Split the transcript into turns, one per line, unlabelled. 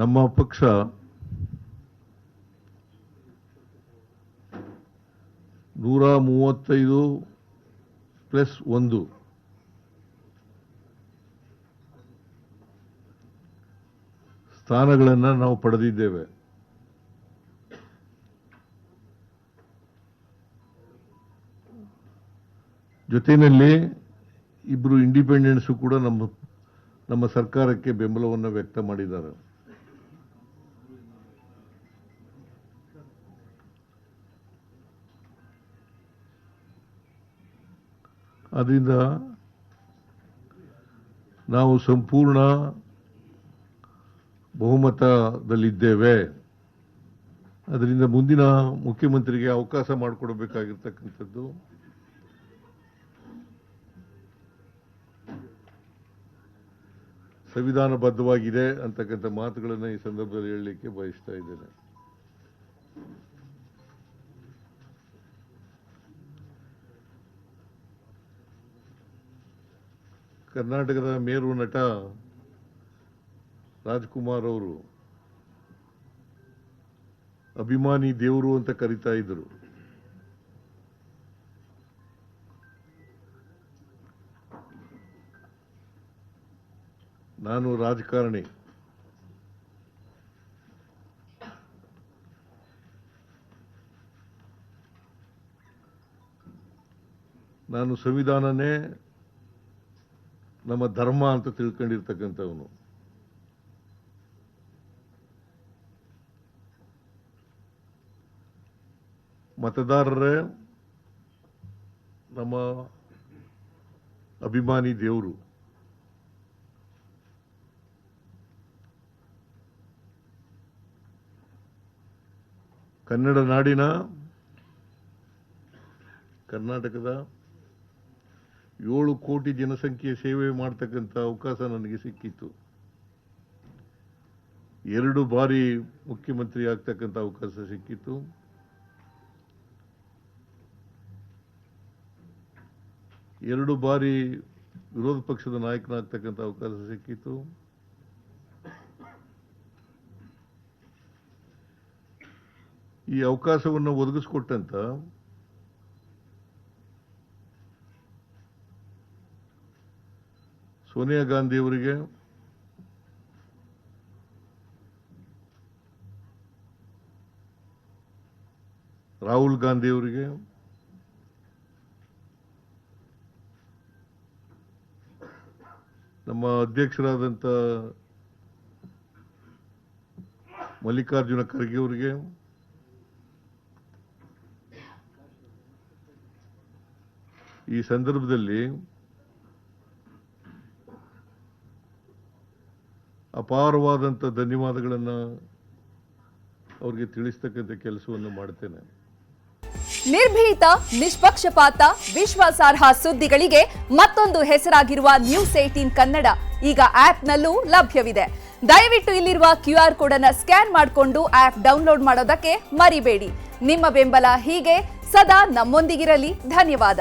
ನಮ್ಮ ಪಕ್ಷ ನೂರ 35+1 ಸ್ಥಾನಗಳನ್ನು ನಾವು ಪಡೆದಿದ್ದೇವೆ. ಜೊತೆಯಲ್ಲಿ ಇಬ್ಬರು ಇಂಡಿಪೆಂಡೆಂಟ್ಸ್ ಕೂಡ ನಮ್ಮ ಸರ್ಕಾರಕ್ಕೆ ಬೆಂಬಲವನ್ನು ವ್ಯಕ್ತ ಮಾಡಿದ್ದಾರೆ. ಅದರಿಂದ ನಾವು ಸಂಪೂರ್ಣ ಬಹುಮತದಲ್ಲಿದ್ದೇವೆ. ಅದರಿಂದ ಮುಂದಿನ ಮುಖ್ಯಮಂತ್ರಿಗೆ ಅವಕಾಶ ಮಾಡಿಕೊಡಬೇಕಾಗಿರ್ತಕ್ಕಂಥದ್ದು ಸಂವಿಧಾನಬದ್ಧವಾಗಿದೆ ಅಂತಕ್ಕಂಥ ಮಾತುಗಳನ್ನು ಈ ಸಂದರ್ಭದಲ್ಲಿ ಹೇಳಲಿಕ್ಕೆ ಬಯಸ್ತಾ ಇದ್ದೇನೆ. ಕರ್ನಾಟಕದ ಮೇರು ನಟ ರಾಜ್ಕುಮಾರ್ ಅವರು ಅಭಿಮಾನಿ ದೇವರು ಅಂತ ಕರೀತಾ ಇದ್ರು. ನಾನು ರಾಜಕಾರಣಿ, ನಾನು ಸಂವಿಧಾನನೇ ನಮ್ಮ ಧರ್ಮ ಅಂತ ತಿಳ್ಕೊಂಡಿರ್ತಕ್ಕಂಥವನು. ಮತದಾರರೇ ನಮ್ಮ ಅಭಿಮಾನಿ ದೇವರು. ಕನ್ನಡ ನಾಡಿನ ಕರ್ನಾಟಕದ 7 ಕೋಟಿ ಜನಸಂಖ್ಯೆ ಸೇವೆ ಮಾಡತಕ್ಕಂಥ ಅವಕಾಶ ನನಗೆ ಸಿಕ್ಕಿತ್ತು. 2 ಬಾರಿ ಮುಖ್ಯಮಂತ್ರಿ ಆಗ್ತಕ್ಕಂಥ ಅವಕಾಶ ಸಿಕ್ಕಿತ್ತು. ಎರಡು ಬಾರಿ ವಿರೋಧ ಪಕ್ಷದ ನಾಯಕನಾಗ್ತಕ್ಕಂಥ ಅವಕಾಶ ಸಿಕ್ಕಿತ್ತು. ಈ ಅವಕಾಶವನ್ನು ಒದಗಿಸಿಕೊಟ್ಟಂತ ಸೋನಿಯಾ ಗಾಂಧಿ ಅವರಿಗೆ, ರಾಹುಲ್ ಗಾಂಧಿ ಅವರಿಗೆ, ನಮ್ಮ ಅಧ್ಯಕ್ಷರಾದಂಥ ಮಲ್ಲಿಕಾರ್ಜುನ ಖರ್ಗೆ ಅವರಿಗೆ, ಈ ಸಂದರ್ಭದಲ್ಲಿ ಅಪಾರವಾದಂಥ ಧನ್ಯವಾದಗಳನ್ನು ಅವರಿಗೆ ತಿಳಿಸ್ತಕ್ಕಂಥ ಕೆಲಸವನ್ನು ಮಾಡ್ತೇನೆ.
ನಿರ್ಭೀತ, ನಿಷ್ಪಕ್ಷಪಾತ, ವಿಶ್ವಾಸಾರ್ಹ ಸುದ್ದಿಗಳಿಗೆ ಮತ್ತೊಂದು ಹೆಸರಾಗಿರುವ News18 ಕನ್ನಡ ಈಗ ಆಪ್ನಲ್ಲೂ ಲಭ್ಯವಿದೆ. ದಯವಿಟ್ಟು ಇಲ್ಲಿರುವ QR ಕೋಡ್ ಅನ್ನು ಸ್ಕ್ಯಾನ್ ಮಾಡಿಕೊಂಡು ಆಪ್ ಡೌನ್ಲೋಡ್ ಮಾಡೋದಕ್ಕೆ ಮರಿಬೇಡಿ. ನಿಮ್ಮ ಬೆಂಬಲ ಹೀಗೆ ಸದಾ ನಮ್ಮೊಂದಿಗಿರಲಿ. ಧನ್ಯವಾದ.